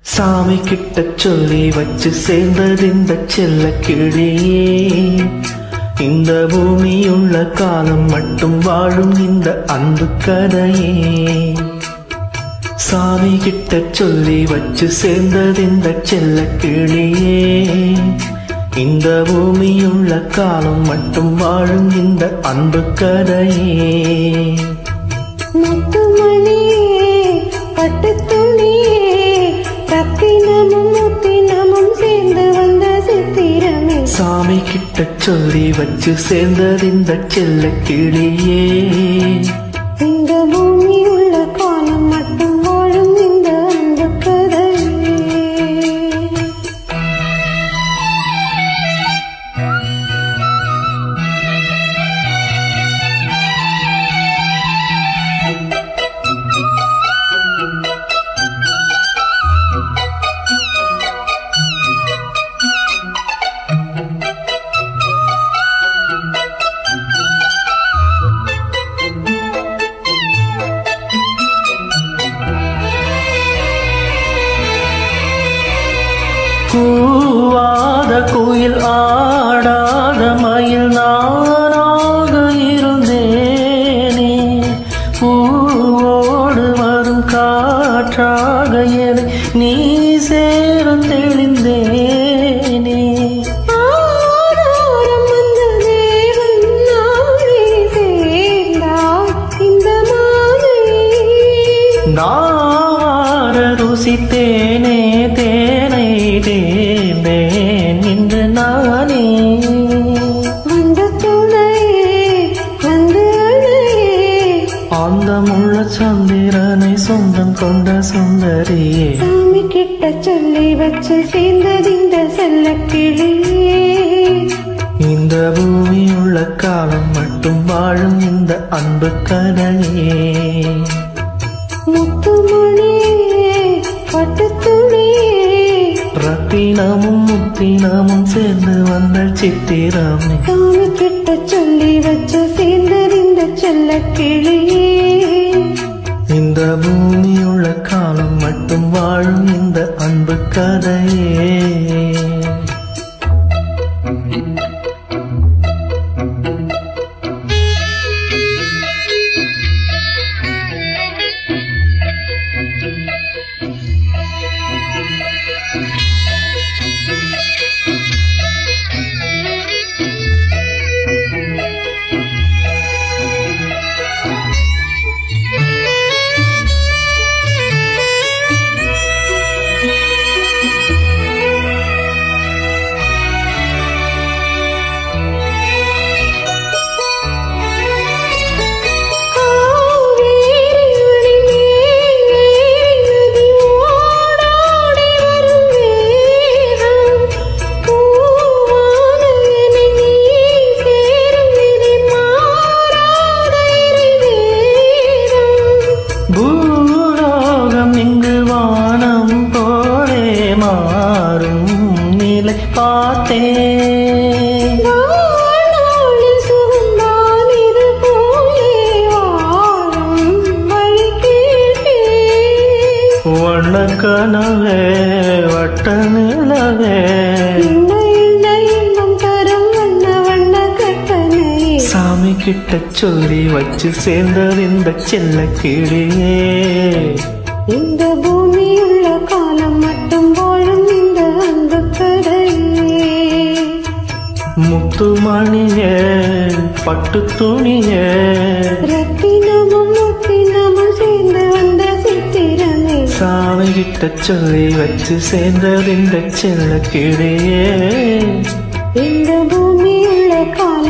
சாமி கிட்ட சொல்லி வச்சு சேர்ந்தது இந்த செல்ல கிளியே. இந்த பூமியுள்ள காலம் மட்டும் வாழும் இந்த அன்பு கதையே. சாமி கிட்ட சொல்லி வச்சு சேர்ந்தது இந்த செல்ல கிளியே. இந்த பூமியுள்ள காலம் மட்டும் வாழும் இந்த அன்பு கதையே. சாமி கிட்ட சொல்லி வச்சு சேர்ந்தது இந்த செல்ல கிளியே. இந்த பூமி உள்ள காலம் மட்டும் வாழும் இந்த அன்பு கதையே. கூவாத கோயில் ஆடாத மயில் நானாக இருந்தேனே. பூவோடு வரும் காற்றாக என நீ சேரும் தெளிந்தேனே. நார ருசித்தேனே தேனை தேர்ந்தேன் இன்று நானே. வந்த துணையே வந்து அந்த முள்ள சந்திரனை சொந்தம் கொண்ட சுந்தரியே. சாமி கிட்ட சொல்லி வச்சு சேர்ந்தது இந்த செல்ல கிளியே. இந்த பூமியுள்ள காலம் மட்டும் வாழும் இந்த அன்பு கதையே. முத்துமணியே பட்டுத்துணியே ரத்தினமும் முத்தினமும் சேர்ந்து வந்த சித்திரமே. சாமி கிட்ட சொல்லி வச்சு சேர்ந்தது இந்த செல்ல கிளியே. இந்த பூமியுள்ள காலம் மட்டும் வாழும் இந்த அன்பு கதையே. பூலோகம் இங்கு வானம் போலே மாறும் நிலை பார்த்தேன். வண்ண கனவே வட்ட நிலவே சாமி கிட்ட சொல்லி வச்சு சேர்ந்தது இந்த செல்ல கிளியே. இந்த பூமி உள்ள காலம் மட்டும் வாழும் இந்த அன்பு கதையே. முத்துமணியே பட்டு துணியே ரத்தினமும் முத்தினமும் சேர்ந்து வந்த சித்திரமே. சாமி கிட்ட சொல்லி வச்சு சேர்ந்தது இந்த செல்ல கிளியே. இந்த பூமி உள்ள காலம்